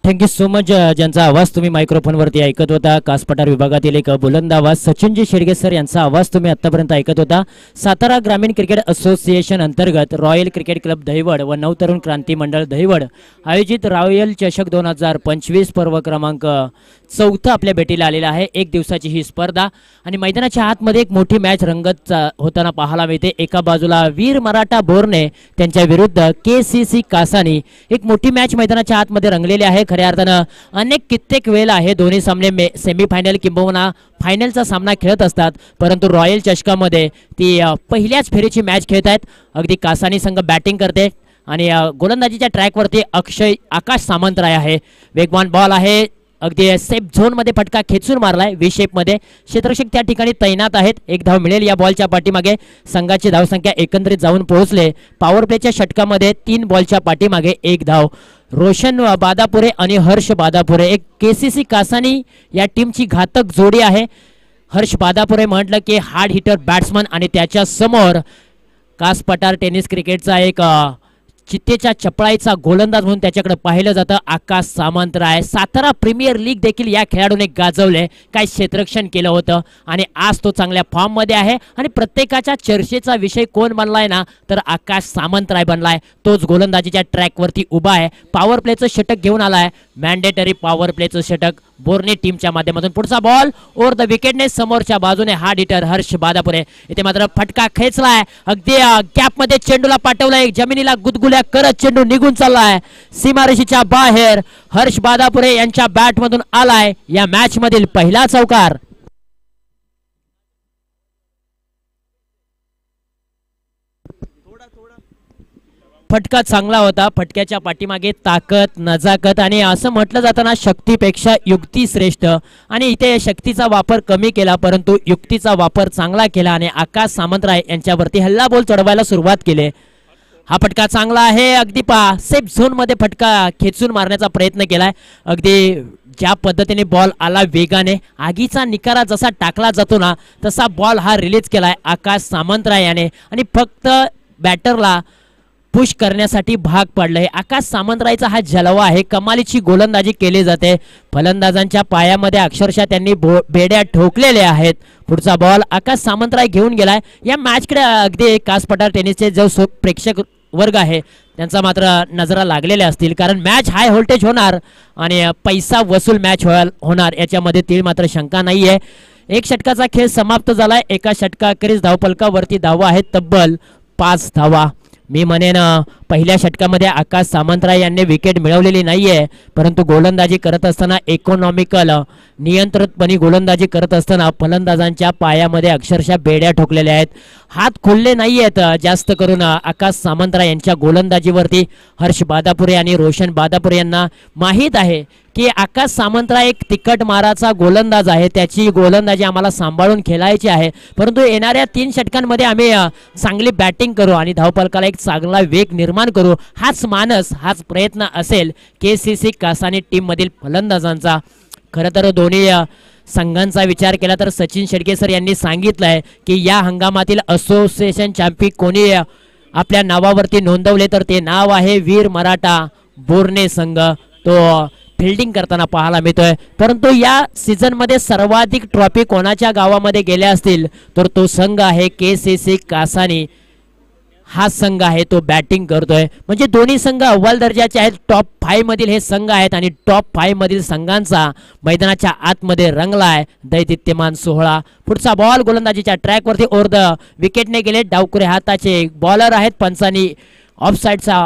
Thank you so much. ज्यांचा आवाज तुम्ही मायक्रोफोनवरती ऐकत होता, कासपठार विभागातील एक बुलंद आवाज सचिनजी शेडगे सर यांचा आवाज तुम्ही आतापर्यंत ऐकत होता. सातारा ग्रामीण क्रिकेट असोसिएशन अंतर्गत रॉयल क्रिकेट क्लब दहिवड व नवतरुण क्रांती मंडळ दहिवड आयोजित रॉयल चषक 2025 पर्व क्रमांक 4 आपल्या भेटीला आलेला आहे. एक दिवसाची ही स्पर्धा आणि मैदानाच्या आतमध्ये एक मोठी मॅच रंगत होताना पाहायला मिळते. एका बाजूला वीर मराठा बोरणे त्यांच्या विरुद्ध KCC कासानी एक मोठी मॅच मैदानाच्या आतमध्ये रंगलेली आहे. खऱ्या अर्थानं कित्येक वेळेला आहे दोन्ही सामने सेमीफायनल किंबहुना फायनलचा सामना खेळत असतात, परंतु रॉयल चषकामध्ये ती पहिल्याच फेरीची मॅच खेळत आहेत. अगदी कासानी संघ बॅटिंग करते आणि गोलंदाजीच्या ट्रॅकवरती आकाश सामंतराय आहे. वेगवान बॉल आहे, अगदी सेफ झोन मध्ये फटका खेचून मारलाय व्ही शेप मध्ये. क्षेत्ररक्षक त्या ठिकाणी तैनात आहेत. एक धाव मिळेल या बॉलच्या पाठीमागे. संघाची धावसंख्या एकंदरीत जाऊन पोहोचले. पॉवर प्लेच्या षटकामध्ये 3 बॉलच्या पाठीमागे 1 धाव. रोशन बादापुरे आणि हर्ष बादापुरे एक KCC कासानी या टीमची घातक जोडी आहे. हर्ष बादापुरे म्हटलं की हार्ड हिटर बॅट्समन आणि त्याच्या समोर कासपठार टेनिस क्रिकेटचा एक चित्तेच्या चपळाईचा गोलंदाज म्हणून त्याच्याकडे पाहिलं जातं आकाश सामंतराय. सातारा प्रीमियर लीग देखील या खेळाडूने गाजवले, काय क्षेत्ररक्षण केलं होतं आणि आज तो चांगल्या फॉर्म मध्ये आहे. आणि प्रत्येकाच्या चर्चेचा विषय कोण बनलाय ना, तर आकाश सामंतराय बनलाय. तोच गोलंदाजीच्या ट्रॅकवरती उभा आहे. पॉवर प्लेचं षटक घेऊन आलाय, मॅन्डेटरी पॉवर प्लेचं षटक बोर्ने टीमच्या माध्यमातून. पुढचा बॉल ओव्हर द विकेटने समोरच्या बाजूने हार्ड हिटर हर्ष बादापुरे. इथे मात्र फटका खेचलाय, अगदी गॅप मध्ये चेंडूला पाठवलाय, जमिनीला गुदगुल्या करत चेंडू निघून चाललाय सीमारेषेच्या बाहेर. हर्ष बादापुरे यांच्या बॅट मधून आलाय या मॅच मधील पहिला चौकार. फटका चांगला होता. फटक्याच्या पाठीमागे ताकद, नजाकत आणि असं म्हटलं जाताना शक्तीपेक्षा युक्ती श्रेष्ठ. आणि इथे शक्तीचा वापर कमी केला परंतु युक्तीचा वापर चांगला केला आणि आकाश सामंतराय यांच्यावरती हल्ला बॉल चढवायला सुरुवात केली. हा फटका चांगला आहे. अगदी सेफ झोन मध्ये फटका खेचून मारण्याचा प्रयत्न केलाय. अगदी ज्या पद्धतीने बॉल आला वेगाने, आगीचा निकारा जसा टाकला जातो ना तसा बॉल हा रिलीज केलाय आकाश सामंतराय याने आणि फक्त बॅटरला पुश करण्यासाठी भाग पडलंय. आकाश सामंतरायचा हा जलवा आहे. कमालीची गोलंदाजी केली जाते. फलंदाजांच्या पायामध्ये अक्षरशः त्यांनी बेड्या ठोकलेल्या आहेत. पुढचा बॉल आकाश सामंतराय घेऊन गेलाय. या मॅचकडे अगदी कासपठार टेनिसचे जो प्रेक्षक वर्ग आहे त्यांचा मात्र नजरा लागलेल्या असतील, कारण मॅच हाय व्होल्टेज होणार आणि पैसा वसूल मॅच होणार याच्यामध्ये ती मात्र शंका नाहीये. एक षटकाचा खेळ समाप्त झालाय. एका षटकाखेरीज धावफलकावरती धावा आहेत तब्बल 5 धावा. मी म्हणेन पहिल्या षटकामध्ये आकाश सामंतराय यांनी विकेट मिळवलेली नाहीये, परंतु गोलंदाजी करत असताना इकॉनॉमिकल नियंत्रितपणे गोलंदाजी करत असताना फलंदाजांच्या पायामध्ये अक्षरशः बेड्या ठोकलेल्या आहेत. हात खोलले नाहीयेत जास्त करून आकाश सामंतराय यांच्या गोलंदाजीवरती. हर्ष बादापुरे आणि रोशन बादापुरे यांना माहीत आहे की आकाश सामंतराय एक तिखट माराचा गोलंदाज आहे. त्याची गोलंदाजी आम्हाला सांभाळून खेळायची आहे, परंतु येणाऱ्या 3 षटकांमध्ये आम्ही चांगली बॅटिंग करू आणि धावफलकाला एक चांगला वेग निर्माण करू. हाच मानस, हाच प्रयत्न असेल KCC कासानी टीम मधील फलंदाजांचा. खरं तर दोन्ही संघांचा विचार केला तर सचिन शेडगे सर यांनी सांगितलंय की या हंगामातील असोसिएशन चॅम्पियन कोणी आपल्या नावावरती नोंदवले तर ते नाव आहे वीर मराठा बोरणे संघ. तो फिल्डिंग करताना पाहायला मिळतोय. परंतु या सीझन मध्ये सर्वाधिक ट्रॉफी कोणाच्या गावामध्ये गेल्या असतील तर तो संघ आहे KCC कासानी. हा संघ आहे तो बॅटिंग करतोय. म्हणजे दोन्ही संघ अव्वल दर्जाचे आहेत. टॉप 5 मधील हे संघ आहेत आणि टॉप 5 मधील संघांचा मैदानाच्या आतमध्ये रंगलाय दैदिप्यमान सोहळा. पुढचा बॉल गोलंदाजीच्या ट्रॅकवरती ओव्हर द विकेटने गेले. डावकुरे हाताचे बॉलर आहेत. पंचांनी ऑफसाईडचा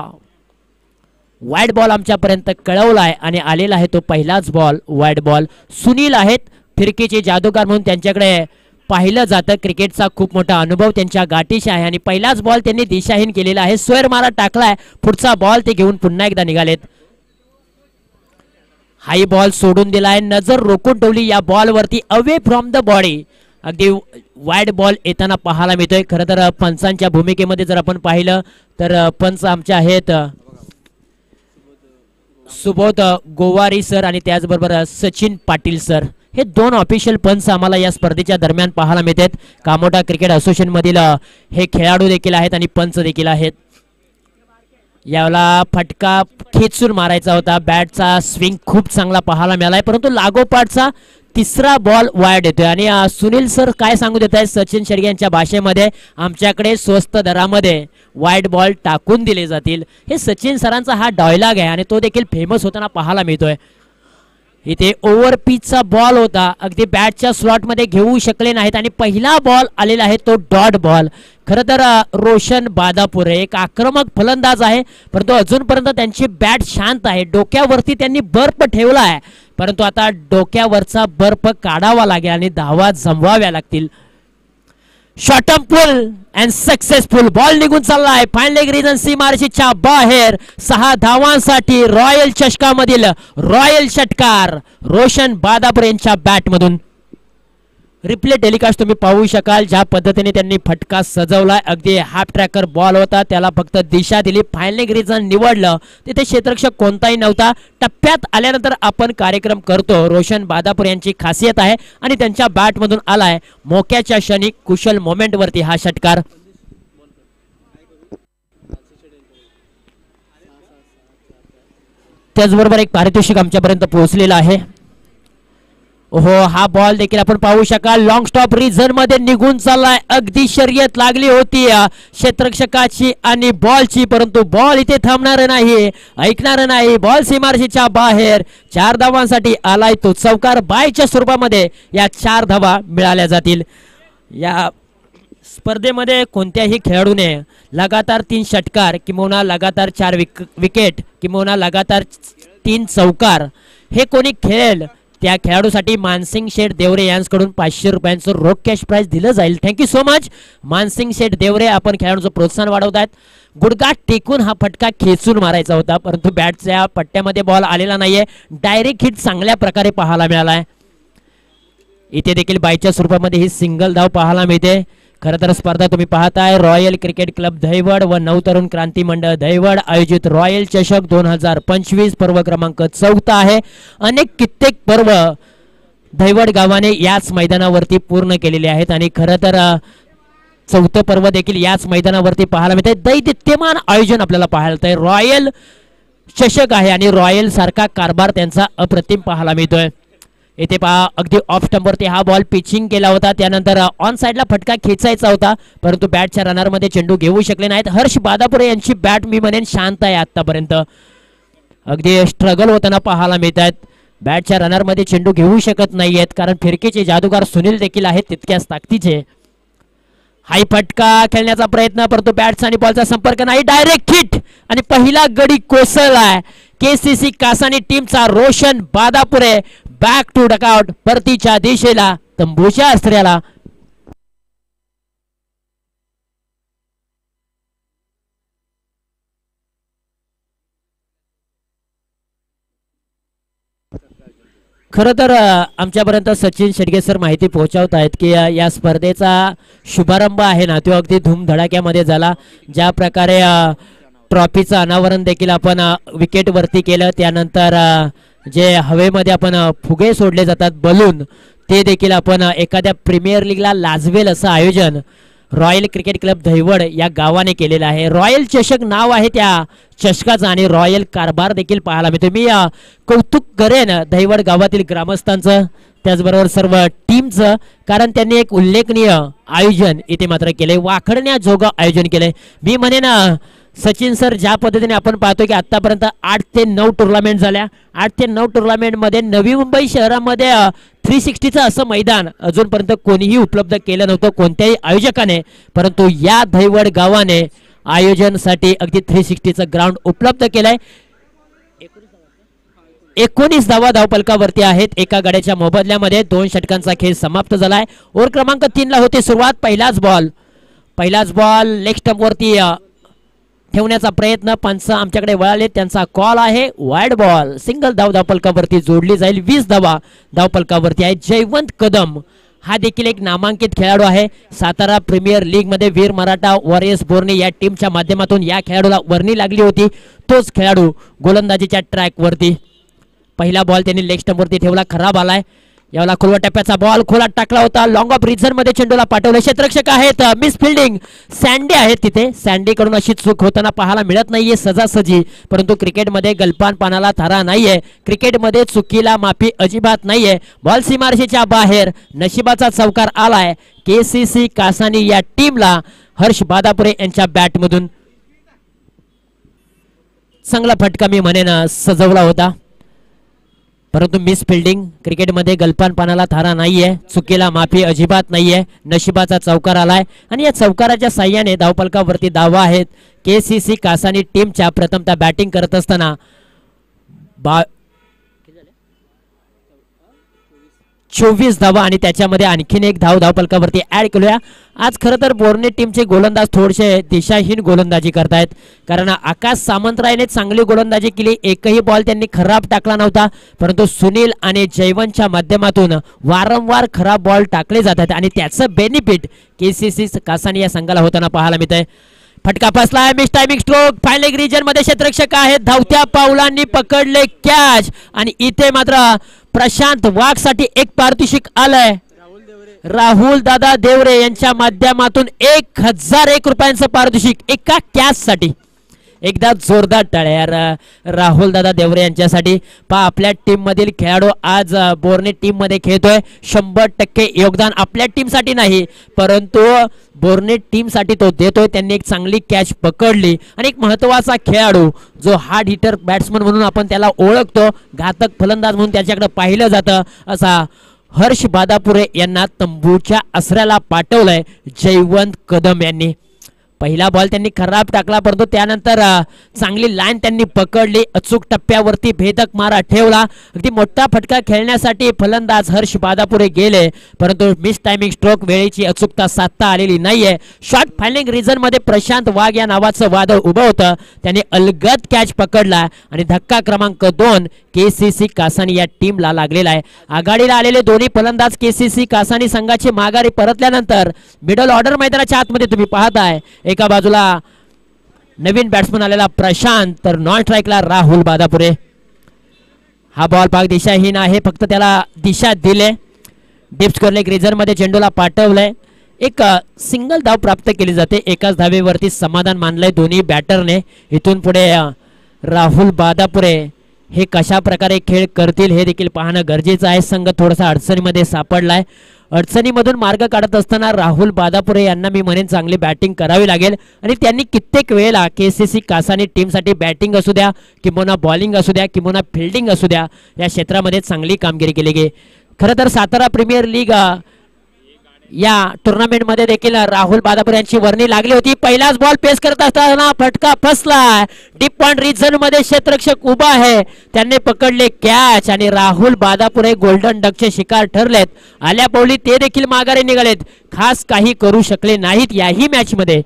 वाईड बॉल आमच्यापर्यंत कळवलाय आणि आलेला आहे तो पहिलाच बॉल वाईड बॉल. सुनील आहेत फिरकीचे जादूगार म्हणून त्यांच्याकडे पाहिलं जातं. क्रिकेटचा खूप मोठा अनुभव त्यांच्या गाठीशी आहे आणि पहिलाच बॉल त्यांनी दिशाहीन केलेला आहे. स्क्वेअर मारा टाकलाय. पुढचा बॉल ते घेऊन पुन्हा एकदा निघालेत. हाई बॉल सोडून दिलाय. नजर रोखून ठेवली या बॉल वरती. अवे फ्रॉम द बॉडी अगदी वाईड बॉल येताना पाहायला मिळतोय. खरं तर पंचांच्या भूमिकेमध्ये जर आपण पाहिलं तर पंच आमचे आहेत सुबोध गोवारी सर आणि त्याचबरोबर सचिन पाटील सर. हे 2 ऑफिशियल पंच आम्हाला या स्पर्धेच्या दरम्यान पाहायला मिळतात. कामोठा क्रिकेट असोसिएशन मधील हे खेळाडू देखील आहेत आणि पंच देखील आहेत. याला फटका खेचून मारायचा होता. बॅटचा स्विंग खूप चांगला पाहायला मिळालाय, परंतु लागोपाठचा तिसरा बॉल वाईड येतोय. आणि सुनील सर काय सांगू देत आहेत सचिन शेडगे यांच्या भाषेमध्ये, आमच्याकडे स्वस्त दरामध्ये वाईड बॉल टाकून दिले जातील. हे सचिन सरांचा हा डायलॉग आहे आणि तो देखील फेमस होताना पाहायला मिळतोय. इथे ओव्हर पिचचा बॉल होता, अगदी बॅटच्या स्लॉटमध्ये घेऊ शकले नाहीत आणि पहिला बॉल आलेला आहे तो डॉट बॉल. खरं तर रोशन बादापुरे एक आक्रमक फलंदाज आहे, परंतु अजूनपर्यंत त्यांची बॅट शांत आहे. डोक्यावरती त्यांनी बर्फ ठेवला आहे, परंतु आता डोक्यावरचा बर्फ काढावा लागेल आणि धावा जमवाव्या लागतील. शॉर्टम पुल अँड सक्सेसफुल बॉल निघून चाललाय. फाईन लेग रिजन सीमारेषेच्या बाहेर 6 धावांसाठी रॉयल चषकामधील रॉयल षटकार रोशन बादापुरे यांच्या बॅटमधून. रिप्ले टेलिकास्ट तुम्ही पाहू शकाल ज्या पद्धतीने त्यांनी फटका सजवलाय. अगदी हाफ ट्रॅकर बॉल होता, त्याला फक्त दिशा दिली, फाईन लेग रिजन निवडलं, तिथे क्षेत्ररक्षक कोणताही नव्हता. टप्प्यात आल्यानंतर आपण कार्यक्रम करतो. रोशन बादापुरे यांची खासियत आहे आणि त्यांच्या बॅटमधून आलाय मोक्याच्या क्षणी कुशल मोमेंट वरती हा षटकार. त्याचबरोबर एक पारितोषिक आमच्यापर्यंत पोहोचलेला आहे. ओहो, हा बॉल देखील आपण पाहू शकाल लॉंग स्टॉप रिझन मध्ये निघून चाललाय. अगदी शर्यत लागली होती क्षेत्ररक्षकाची आणि बॉलची, परंतु बॉल इथे थांबणार नाही, ऐकणार नाही. बॉल सीमारेषेच्या बाहेर 4 धावांसाठी आलाय तो चौकार. बायच्या स्वरूपामध्ये या 4 धावा मिळाल्या जातील. या स्पर्धेमध्ये कोणत्याही खेळाडूने लगातार 3 षटकार किंवा लगातार 4 विकेट किंवा लगातार 3 चौकार हे कोणी खेळेल त्या खेळाडूसाठी मानसिंग शेठ देवरे यांच्याकडून 500 रुपयांचं रोख कॅश प्राइज दिलं जाईल. थँक्यू सो मच मानसिंग शेठ देवरे, आपण खेळाडूंचं प्रोत्साहन वाढवतायत. गुडघा टेकून हा फटका खेचून मारायचा होता, परंतु बॅटच्या पट्ट्यामध्ये बॉल आलेला नाहीये. डायरेक्ट हिट चांगल्या प्रकारे पाहायला मिळालाय. इथे देखील बायच्या स्वरूपामध्ये ही सिंगल धाव पाहायला मिळते. खरं तर स्पर्धा तुम्ही पाहताय रॉयल क्रिकेट क्लब दहिवड व नवतरुण क्रांती मंडळ दहिवड आयोजित रॉयल चषक 2025 पर्व क्रमांक 14 आहे. कित्येक पर्व दहिवड गावाने याच मैदानावरती पूर्ण केलेले आहेत आणि खरं तर 4थं पर्व देखील याच मैदानावरती पाहायला मिळते. दैदिप्यमान आयोजन आपल्याला पाहायला मिळतंय. रॉयल चषक आहे आणि रॉयल सारखा कारभार त्यांचा अप्रतिम पाहायला मिळतोय. इथे पहा अगदी ऑफ स्टंपवरती हा बॉल पिचिंग केला होता, त्यानंतर ऑन साइडला फटका खेचायचा होता, परंतु बॅटच्या रनरमध्ये चेंडू घेऊ शकले नाहीत. हर्ष बादापुरे यांची बॅट मी म्हणेन शांत आहे आतापर्यंत, अगदी स्ट्रगल होताना पाहायला मिळत आहेत. बॅटच्या रनरमध्ये चेंडू घेऊ शकत नाहीयेत कारण फिरकीचे जादूगार सुनील देखील आहेत तितक्याच ताकदीचे. हाय फटका खेळण्याचा प्रयत्न, परंतु बॅट्स आणि बॉलचा संपर्क नाही. डायरेक्ट हिट आणि पहिला गडी कोसळलाय. केसीसी कासानी टीमचा रोशन बादापुरे बॅक टू डकआउट परतीच्या दिशेला तंबूच्या अस्त्र्याला. खरं तर आमच्यापर्यंत सचिन शेडगे सर माहिती पोहोचवत आहेत की या स्पर्धेचा शुभारंभ आहे ना तो अगदी धूमधडाक्यामध्ये झाला. ज्या प्रकारे ट्रॉफीचं अनावरण देखील आपण विकेटवरती केलं, त्यानंतर जे हवेमध्ये आपण फुगे सोडले जातात बलून, ते देखील आपण एखाद्या प्रीमियर लीगला लाजवेल असं आयोजन रॉयल क्रिकेट क्लब दहिवड या गावाने केलेलं आहे. रॉयल चषक नाव आहे त्या चषकाचं आणि रॉयल कारभार देखील पाहायला मिळतो. मी कौतुक करेन दहिवड गावातील ग्रामस्थांचं त्याचबरोबर सर्व टीमचं, कारण त्यांनी एक उल्लेखनीय आयोजन इथे मात्र केले, वाखडण्याजोगं आयोजन केले. मी म्हणेन सचिन सर ज्या पद्धतीने आपण पाहतो की आतापर्यंत 8 ते 9 टुर्नामेंट झाल्या. 8 ते 9 टुर्नामेंटमध्ये नवी मुंबई शहरामध्ये 360चं असं मैदान अजूनपर्यंत कोणीही उपलब्ध केलं नव्हतं कोणत्याही आयोजकाने, परंतु या दहिवड गावाने आयोजनासाठी अगदी 360चं ग्राउंड उपलब्ध केलंय. 19 धावा धावपलकावरती आहेत एका गड्याच्या मोबदल्यामध्ये. 2 षटकांचा खेळ समाप्त झालाय. ओव्हर क्रमांक 3 ला होती सुरुवात. पहिलाच बॉल लेग स्टंप वरती ठेवण्याचा प्रयत्न, पंच आमच्याकडे वळाले, त्यांचा कॉल आहे वाईड बॉल. सिंगल धाव धावपलकावरती जोडली जाईल. 20 धावा धावपलकावरती आहे. जयवंत कदम हा देखील एक नामांकित खेळाडू आहे. सातारा प्रीमियर लीग मध्ये वीर मराठा वॉरियर्स बोर्ने या टीमच्या माध्यमातून या खेळाडूला वर्णी लागली होती. तोच खेळाडू गोलंदाजीच्या ट्रॅक वरती. पहिला बॉल त्यांनी लेग स्टंप वरती ठेवला, खराब आलाय. यावला खोलवा टप्प्याचा बॉल खोलात टाकला होता. लॉंग ऑफ रिझन मध्ये चेंडूला पाठवलं. क्षेत्ररक्षक आहेत, मिस फिल्डिंग सँडी आहेत तिथे. सँडी कडून अशी चूक होताना पाहायला मिळत नाहीये सजासजी, परंतु क्रिकेटमध्ये गलपान पानाला थारा नाहीये. क्रिकेटमध्ये चुकीला माफी अजिबात नाहीये. बॉल सीमारेषेच्या बाहेर. नशिबाचा चौकार आलाय केसीसी कासानी या टीमला हर्ष बादापुरे यांच्या बॅटमधून. चांगला फटका मी म्हणेन सजवला होता, परंतु मिस फिल्डिंग. क्रिकेटमध्ये गलपान पानाला थारा नाहीये, चुकीला माफी अजिबात नाहीये. नशिबाचा चौकार आलाय आणि या चौकाराच्या साह्याने धावफलकावरती धावा आहेत केसीसी कासानी टीमच्या. प्रथमतः बॅटिंग करत असताना 24 धावा आणि त्याच्यामध्ये आणखीन एक धावफलकावरती ऍड केलूया. आज खरं तर बोर्ने टीमचे गोलंदाज थोडेसे दिशाहीन गोलंदाजी करतायत, कारण आकाश सामंतरायने चांगली गोलंदाजी केली. एकही बॉल त्यांनी खराब टाकला नव्हता, परंतु सुनील आणि जयवंतच्या माध्यमातून वारंवार खराब बॉल टाकले जातात आणि त्याचं बेनिफिट केसीसी कासानी या संघाला होताना पाहायला मिळतंय. फटका फसलाय. Miss timing stroke. Fine leg region मध्ये क्षेत्ररक्षक आहेत, धावत्या पावलांनी पकडले कॅच आणि इथे मात्र प्रशांत वाघ साठी एक पारितोषिक आलंय. राहुल दादा देवरे यांच्या माध्यमातून 1001 रुपयांचं पारितोषिक एका कॅच साठी. एकदा जोरदार टाळ्या यार राहुल दादा देवरे यांच्यासाठी. पहा आपल्या टीम मधील खेळाडू आज बोर्ने टीम मध्ये खेळतोय. 100% योगदान आपल्या टीम साठी नाही, परंतु बोर्ने टीम साठी तो देतोय. त्यांनी एक चांगली कॅच पकडली आणि एक महत्वाचा खेळाडू जो हार्ड हिटर बॅट्समन म्हणून आपण त्याला ओळखतो, घातक फलंदाज म्हणून त्याच्याकडे पाहिलं जातं, असा हर्ष बादापुरे यांना तंबूच्या आसऱ्याला पाठवलंय जयवंत कदम यांनी. पहिला बॉल त्यांनी खराब टाकला, परंतु त्यानंतर चांगली लाईन त्यांनी पकडली. अचूक टप्प्यावरती भेदक मारा ठेवला. अगदी मोठा फटका खेळण्यासाठी फलंदाज हर्ष बादापुरे गेले, परंतु मिस टायमिंग स्ट्रोक वेळेची अचूकता साधता आलेली नाहीये. शॉर्ट फायलिंग रिझन मध्ये प्रशांत वाघ या नावाचं वादळ उभं होतं, त्यांनी अलगद कॅच पकडला आणि धक्का क्रमांक 2 केसीसी कासानी या टीमला लागलेला आहे. आघाडीला आलेले दोन्ही फलंदाज केसीसी कासानी संघाची माघारी परतल्यानंतर मिडल ऑर्डर मैदानाच्या आतमध्ये तुम्ही पाहताय एका बाजूला नवीन बॅट्समन आलेला प्रशांत, तर नॉन स्ट्राईकला राहुल बादापुरे. हा बॉल पाक दिशाहीन आहे, फक्त त्याला दिशा दिले. डीप स्क्वेअर लेग रिझन मध्ये चेंडूला पाठवलंय. एक सिंगल धाव प्राप्त केली जाते. एकाच धावेवरती समाधान मानलंय दोन्ही बॅटरने. इथून पुढे राहुल बादापुरे हे कशा प्रकारे खेळ करतील हे देखील पाहणं गरजेचं आहे. संघ थोडासा अडचणीमध्ये सापडलाय. अडचणीमधून मार्ग काढत असताना राहुल बादापुरे यांना मी म्हणेन चांगली बॅटिंग करावी लागेल आणि त्यांनी कित्येक वेळेला केसीसी कासानी टीमसाठी बॅटिंग असू द्या किंवा बॉलिंग असू द्या किंवा फिल्डिंग असू द्या या क्षेत्रामध्ये चांगली कामगिरी केली गेली. खरं तर सातारा प्रीमियर लीग या टुर्नामेंट मध्ये देखील राहुल बादापुरे यांची वर्णी लागली होती. पहिलाच बॉल पेस करत असताना फटका फसला. डीप पॉइंट रिजन मध्ये क्षेत्ररक्षक उभा आहे, त्यांनी पकडले कॅच आणि राहुल बादापुरे गोल्डन डकचे शिकार ठरलेत. आल्या पावली ते देखील माघारी निघालेत. खास काही करू शकले नाहीत याही मॅच मध्ये.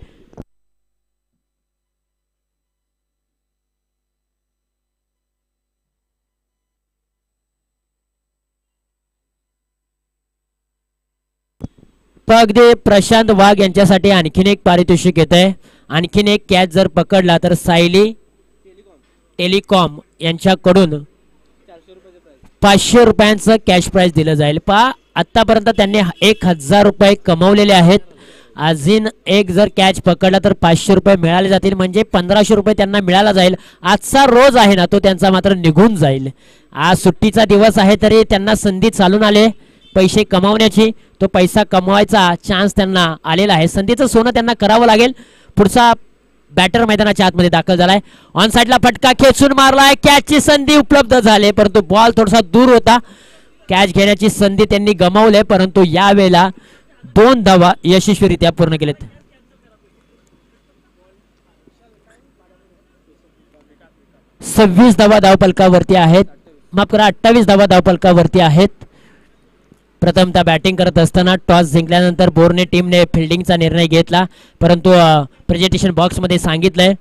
अगदी प्रशांत वाघ यांच्यासाठी आणखीन एक पारितोषिक येत आहे. आणखीन एक कॅच जर पकडला तर सायली टेलिकॉम यांच्याकडून 500 रुपयांचं कॅश प्राइज दिलं जाईल. पहा आतापर्यंत त्यांनी 1000 रुपये कमवलेले आहेत. अजून एक जर कॅच पकडला तर 500 रुपये मिळाले जातील, म्हणजे 1500 रुपये त्यांना मिळाला जाईल. आजचा रोज आहे ना तो त्यांचा मात्र निघून जाईल. आज सुट्टीचा दिवस आहे तरी त्यांना संधी चालून आले पैसे कमावण्याची. तो पैसा कमवायचा चान्स त्यांना आलेला आहे. संधीचं सोनं त्यांना करावं लागेल. पुढचा बॅटर मैदानाच्या आतमध्ये दाखल झालाय. ऑन साइडला फटका खेचून मारलाय. कॅचची संधी उपलब्ध झाली, परंतु बॉल थोडासा दूर होता. कॅच घेण्याची संधी त्यांनी गमावली, परंतु यावेळेला 2 धावा यशस्वीरित्या पूर्ण केलेत. सव्वीस धावा धावफलकावरती आहेत. माफ करा 28 धावा धावफलकावरती आहेत. प्रथमतः बॅटिंग करत असताना टॉस जिंकल्यानंतर बोर्ने टीमने फिल्डिंगचा निर्णय घेतला, परंतु प्रेझेंटेशन बॉक्समध्ये सांगितलंय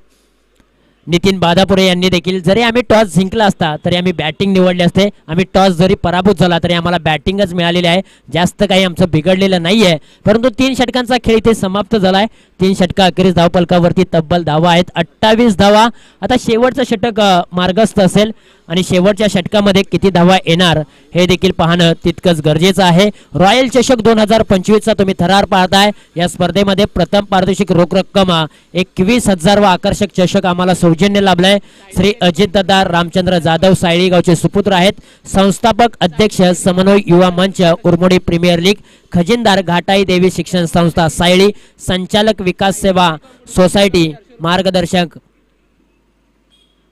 नितीन बादापुरे यांनी देखील जरी आम्ही टॉस जिंकला असता तरी आम्ही बॅटिंग निवडली असते. आम्ही टॉस जरी पराभूत झाला तरी आम्हाला बॅटिंगच मिळालेली आहे. जास्त काही आमचं बिघडलेलं नाहीये, परंतु 3 षटकांचा खेळ इथे समाप्त झालाय. 3 षटका अखेरीस धावफलकावरती तब्बल धावा आहेत 28 धावा. आता शेवटचं षटक मार्गस्थ असेल आणि शेवटच्या षटकामध्ये किती धावा येणार हे देखील पाहणं तितकंच गरजेचं आहे. रॉयल चषक 2025चा तुम्ही थरार पाहताय. या स्पर्धेमध्ये प्रथम पारितोषिक रोख रक्कम 21,000 वा आकर्षक चषक आम्हाला सौजन्य लाभलाय. श्री अजितदादा रामचंद्र जाधव सायळी गावचे सुपुत्र आहेत. संस्थापक अध्यक्ष समन्वय युवा मंच उर्मोडी प्रीमियर लीग, खजिनदार घाटाई देवी शिक्षण संस्था सायळी, संचालक विकास सेवा सोसायटी, मार्गदर्शक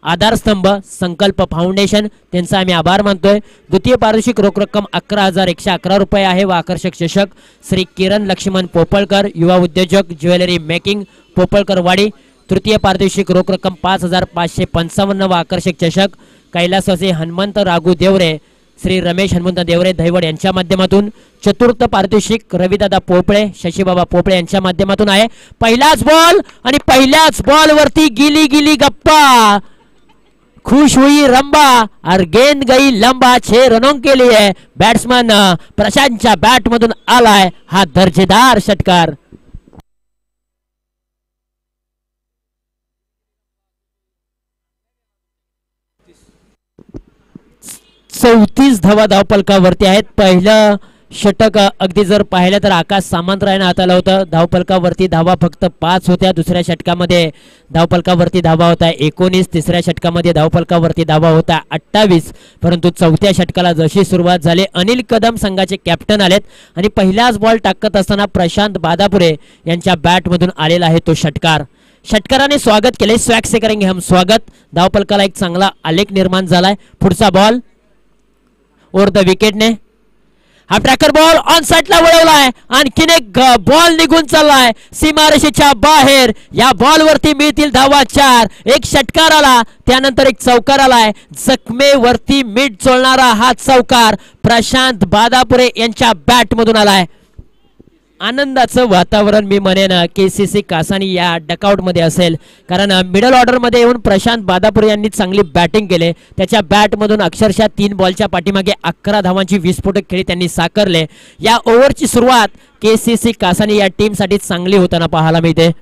आधारस्तंभ संकल्प फाउंडेशन, त्यांचा आम्ही आभार मानतोय. द्वितीय पारितोषिक रोख रक्कम 11,111 रुपये आहे व आकर्षक चषक श्री किरण लक्ष्मण पोपळकर, युवा उद्योजक, ज्वेलरी मेकिंग, पोपळकरवाडी. तृतीय पारितोषिक रोख रक्कम 5,555 व आकर्षक चषक कैलासवासी हनुमंत राघू देवरे, श्री रमेश हनुमंत देवरे दैवड यांच्या माध्यमातून. चतुर्थ पारितोषिक रविदादा पोपळे, शशीबाबा पोपळे यांच्या माध्यमातून आहे. पहिलाच बॉल आणि पहिल्याच बॉल वरती गिली गिली गप्पा, खुश हुई रंबा और गेंद गई लंबा. 6 रनों के लिए बॅट्समन प्रशांतच्या बॅट मधून आलाय हा दर्जेदार षटकार. 34 धावा धावपलकावरती आहेत. पहिलं षटक अगदी जर पाहिलं तर आकाश सामंतरायनं हाताळलं होतं. धावपलकावरती धावा फक्त 5 होत्या. दुसऱ्या षटकामध्ये धावपलकावरती धावा होता 19. तिसऱ्या षटकामध्ये धावपलकावरती धावा होता 28. परंतु चौथ्या षटकाला जशी सुरुवात झाली, अनिल कदम संघाचे कॅप्टन आलेत आणि पहिलाच बॉल टाकत असताना प्रशांत बादापुरे यांच्या बॅटमधून आलेला आहे तो षटकार. षटकाराने स्वागत केले. स्वॅग से करेंगे हम स्वागत. धावपलकाला एक चांगला आलेख निर्माण झालाय. पुढचा बॉल ओव्हर द विकेटने हा ट्रॅकर बॉल ऑन साइडला वळवलाय. आणखीन एक बॉल निघून चाललाय सीमारेषेच्या बाहेर. या बॉल वरती मिळतील धावा 4. एक षटकार आला, त्यानंतर एक चौकार आलाय. जखमेवरती मीठ चोळणारा हा चौकार प्रशांत बादापुरे यांच्या बॅट मधून आलाय. आनंदाचं वातावरण मी म्हणेन केसीसी कासानी या डकआउट मध्ये असेल, कारण मिडल ऑर्डर मध्ये येऊन प्रशांत बादापुरे यांनी चांगली बॅटिंग केले. त्याच्या बॅट मधून अक्षरशः 3 बॉलच्या पाठीमागे 11 धावांची विस्फोटक खेळी त्यांनी साकारले. या ओव्हरची सुरुवात केसीसी कासानी या टीम साठी चांगली होताना पाहायला मिळते.